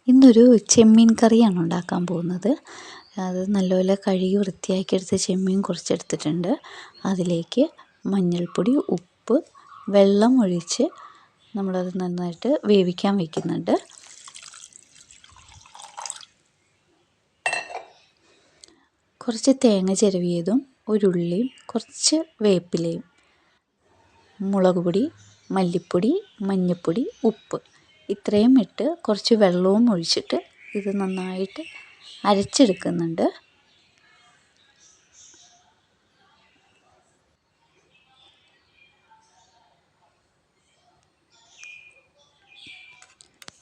ഇന്നൊരു ചെമ്മീൻ കറിയാണ് ഉണ്ടാക്കാൻ പോകുന്നത്. അത് നല്ലപോലെ കഴുകി വൃത്തിയാക്കി എടുത്ത ചെമ്മീൻ കുറച്ചെടുത്തിട്ടുണ്ട്. അതിലേക്ക് മഞ്ഞൾപ്പൊടി, ഉപ്പ്, വെള്ളം ഒഴിച്ച് നമ്മളത് നന്നായിട്ട് വേവിക്കാൻ വയ്ക്കുന്നുണ്ട്. കുറച്ച് തേങ്ങ ചിരവിയതും ഒരുള്ളിയും കുറച്ച് വേപ്പിലയും, മുളക് പൊടി, മല്ലിപ്പൊടി, മഞ്ഞൾപ്പൊടി, ഉപ്പ് ഇത്രയും ഇട്ട് കുറച്ച് വെള്ളവും ഒഴിച്ചിട്ട് ഇത് നന്നായിട്ട് അരച്ചെടുക്കുന്നുണ്ട്.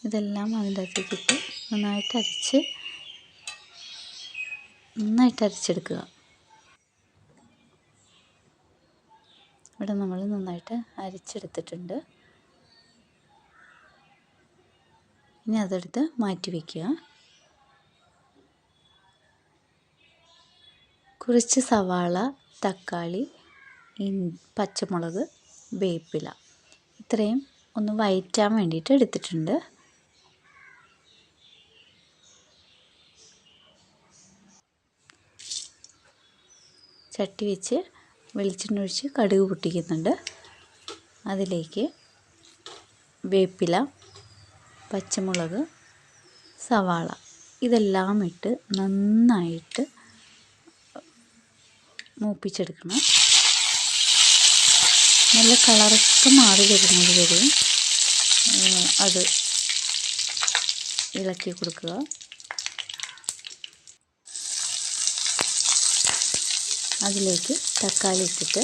ഇതെല്ലാം അതിൻ്റെ അകത്തേക്കിട്ട് നന്നായിട്ട് അരച്ചെടുക്കുക. ഇവിടെ നമ്മൾ നന്നായിട്ട് അരച്ചെടുത്തിട്ടുണ്ട്. ഇനി അതെടുത്ത് മാറ്റി വയ്ക്കുക. കുറച്ച് സവാള, തക്കാളി, പച്ചമുളക്, വേപ്പില ഇത്രയും ഒന്ന് വഴറ്റാൻ വേണ്ടിയിട്ട് എടുത്തിട്ടുണ്ട്. ചട്ടി വെച്ച് വെളിച്ചെണ്ണ ഒഴിച്ച് കടുക് പൊട്ടിക്കുന്നുണ്ട്. അതിലേക്ക് വേപ്പില, പച്ചമുളക്, സവാള ഇതെല്ലാം ഇട്ട് നന്നായിട്ട് മൂപ്പിച്ചെടുക്കണം. നല്ല കളറൊക്കെ മാറി വരുന്നത് വരെ അത് ഇളക്കി കൊടുക്കുക. അതിലേക്ക് തക്കാളി ഇട്ടിട്ട്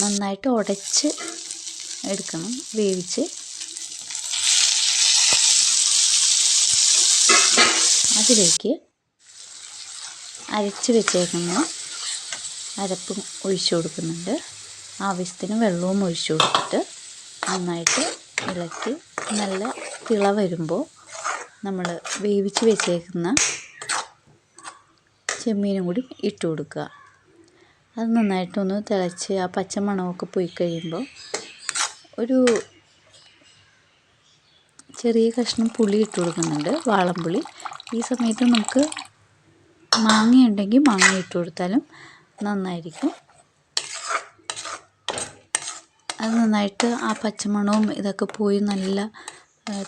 നന്നായിട്ട് ഉടച്ച് എടുക്കണം, വേവിച്ച്. അതിലേക്ക് അരച്ച് വെച്ചേക്കുന്ന അരപ്പും ഒഴിച്ചു കൊടുക്കുന്നുണ്ട്. ആവശ്യത്തിന് വെള്ളവും ഒഴിച്ചു കൊടുത്തിട്ട് നന്നായിട്ട് ഇളക്കി നല്ല തിള വരുമ്പോൾ നമ്മൾ വേവിച്ച് വെച്ചേക്കുന്ന ചെമ്മീനും കൂടി ഇട്ട് കൊടുക്കുക. അത് നന്നായിട്ടൊന്ന് തിളച്ച് ആ പച്ചമണമൊക്കെ പോയി കഴിയുമ്പോൾ ഒരു ചെറിയ കഷ്ണം പുളി ഇട്ട് കൊടുക്കുന്നുണ്ട്, വാളംപുളി. ഈ സമയത്ത് നമുക്ക് മാങ്ങയുണ്ടെങ്കിൽ മാങ്ങ ഇട്ട് കൊടുത്താലും നന്നായിരിക്കും. അത് നന്നായിട്ട് ആ പച്ചമണവും ഇതൊക്കെ പോയി നല്ല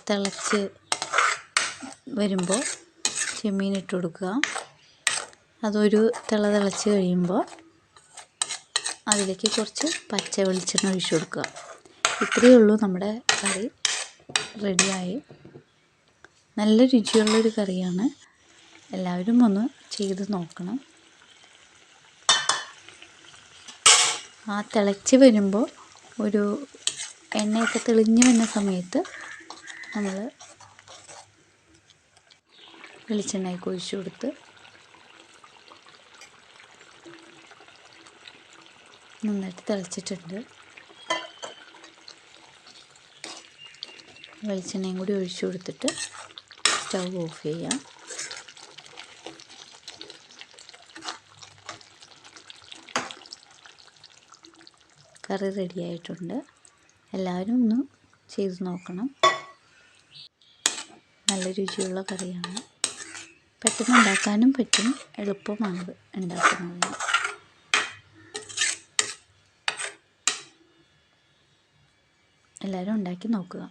തിളച്ച് വരുമ്പോൾ ചെമ്മീൻ ഇട്ട് കൊടുക്കുക. അതൊരു തിളച്ച് കഴിയുമ്പോൾ അതിലേക്ക് കുറച്ച് പച്ച വെളിച്ചെണ്ണ ഒഴിച്ച് കൊടുക്കുക. ഇത്രയേ ഉള്ളൂ, നമ്മുടെ കറി റെഡിയായി. നല്ല രുചിയുള്ളൊരു കറിയാണ്. എല്ലാവരും ഒന്ന് ചെയ്ത് നോക്കണം. ആ തിളച്ച് വരുമ്പോൾ ഒരു എണ്ണയൊക്കെ തെളിഞ്ഞ് വരുന്ന സമയത്ത് നമ്മൾ വെളിച്ചെണ്ണയൊക്കെ ഒഴിച്ച് കൊടുത്ത് നന്നായിട്ട് തിളച്ചിട്ടുണ്ട്. വെളിച്ചെണ്ണയും കൂടി ഒഴിച്ചു കൊടുത്തിട്ട് സ്റ്റൗ ഓഫ് ചെയ്യാം. കറി റെഡിയായിട്ടുണ്ട്. എല്ലാവരും ഒന്ന് ചെയ്ത് നോക്കണം. നല്ല രുചിയുള്ള കറിയാണ്. പെട്ടെന്ന് ഉണ്ടാക്കാനും പറ്റും, എളുപ്പമാണ് ഉണ്ടാക്കുന്നത്. എല്ലാവരും ഉണ്ടാക്കി നോക്കുക.